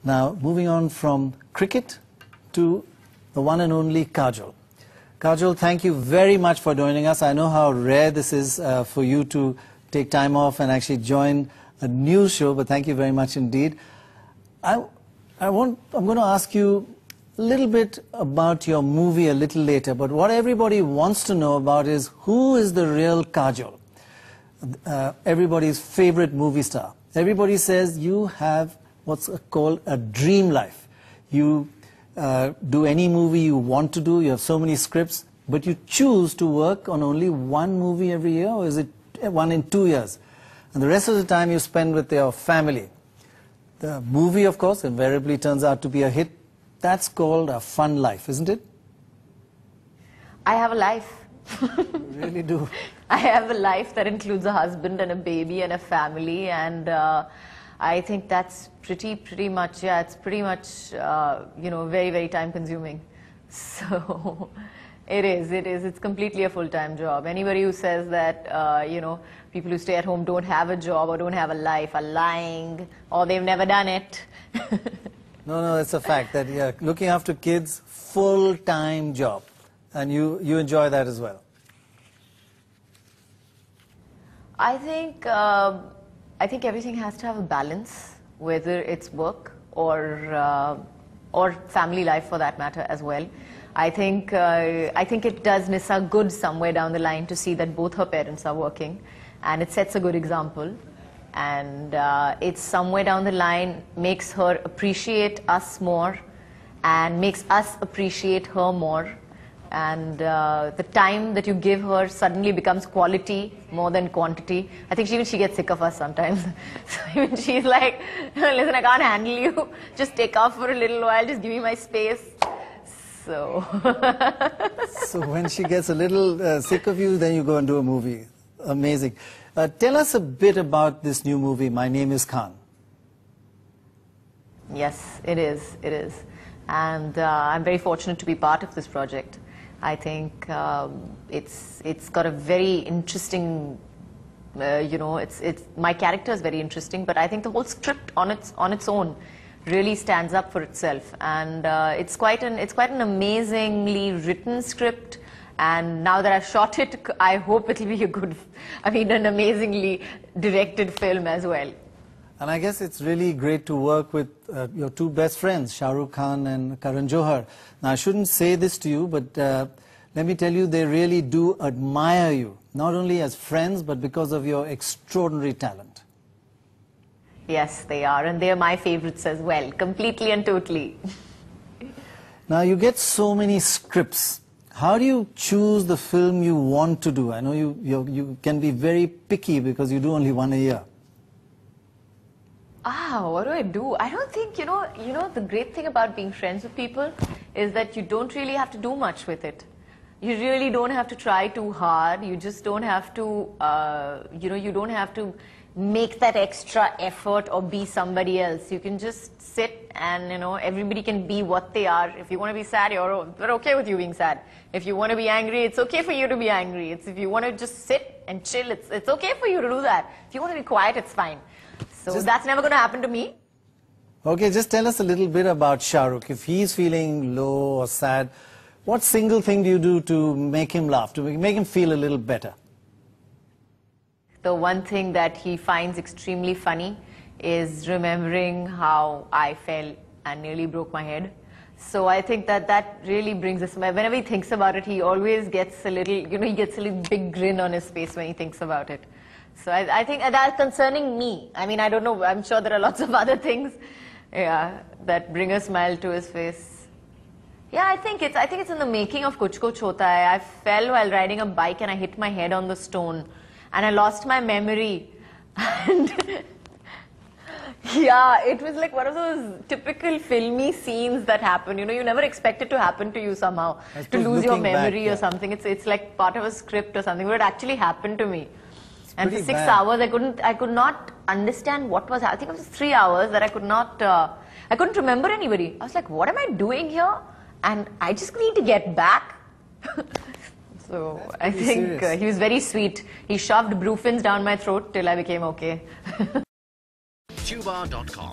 Now, moving on from cricket to the one and only Kajol. Kajol, thank you very much for joining us. I know how rare this is for you to take time off and actually join a news show, but thank you very much indeed. I'm going to ask you a little bit about your movie a little later, but what everybody wants to know about is who is the real Kajol? Everybody's favorite movie star. Everybody says you have what's called a dream life. You do any movie you want to do, you have so many scripts, but you choose to work on only one movie every year, or is it one in 2 years? And the rest of the time you spend with your family. The movie, of course, invariably turns out to be a hit. That's called a fun life, isn't it? I have a life. You really do. I have a life that includes a husband and a baby and a family, and I think that's pretty much, yeah, it's pretty much, you know, very, very time consuming. So it's completely a full-time job. Anybody who says that, you know, people who stay at home don't have a job or don't have a life are lying, or they've never done it. No, it's a fact that yeah, looking after kids, full-time job. And you enjoy that as well. I think everything has to have a balance, whether it's work or family life for that matter as well. I think it does Nisa good somewhere down the line to see that both her parents are working, and it sets a good example. And it's somewhere down the line makes her appreciate us more and makes us appreciate her more. And the time that you give her suddenly becomes quality more than quantity. I think even she gets sick of us sometimes. So even she's like, listen, I can't handle you. Just take off for a little while. Just give me my space. So. So when she gets a little sick of you, then you go and do a movie. Amazing. Tell us a bit about this new movie, My Name is Khan. Yes, it is. It is. And I'm very fortunate to be part of this project. I think it's got a very interesting, you know, my character is very interesting, but I think the whole script on its own really stands up for itself, and it's quite an amazingly written script. And now that I've shot it, I hope it'll be an amazingly directed film as well. And I guess it's really great to work with your two best friends, Shah Rukh Khan and Karan Johar. Now, I shouldn't say this to you, but let me tell you, they really do admire you, not only as friends, but because of your extraordinary talent. Yes, they are, and they are my favorites as well, completely and totally. Now, you get so many scripts. How do you choose the film you want to do? I know you can be very picky because you do only one a year. What do? I don't think, you know, the great thing about being friends with people is that you don't really have to do much with it. You really don't have to try too hard. You just don't have to, you know, you don't have to make that extra effort or be somebody else. You can just sit and, you know, everybody can be what they are. If you want to be sad, they're okay with you being sad. If you want to be angry, it's okay for you to be angry. If you want to just sit and chill, it's okay for you to do that. If you want to be quiet, it's fine. So that's never going to happen to me. Okay, just tell us a little bit about Shah Rukh. If he's feeling low or sad, what single thing do you do to make him laugh, to make him feel a little better? The one thing that he finds extremely funny is remembering how I fell and nearly broke my head. So I think that really brings a smile. Whenever he thinks about it, he always gets a little, you know, he gets a little big grin on his face when he thinks about it. So I think that's concerning me. I mean, I don't know, I'm sure there are lots of other things, yeah, that bring a smile to his face. Yeah, I think it's in the making of Kuch Kuch Hota Hai. I fell while riding a bike and I hit my head on the stone. And I lost my memory. And yeah, it was like one of those typical filmy scenes that happen. You know, you never expect it to happen to you somehow, to lose your memory or something. It's like part of a script or something, but it actually happened to me. And for 6 hours, I could not understand what was happening. I think it was 3 hours that I couldn't remember anybody. I was like, what am I doing here? And I just need to get back. So I think he was very sweet. He shoved Brufins down my throat till I became okay. Tuba.com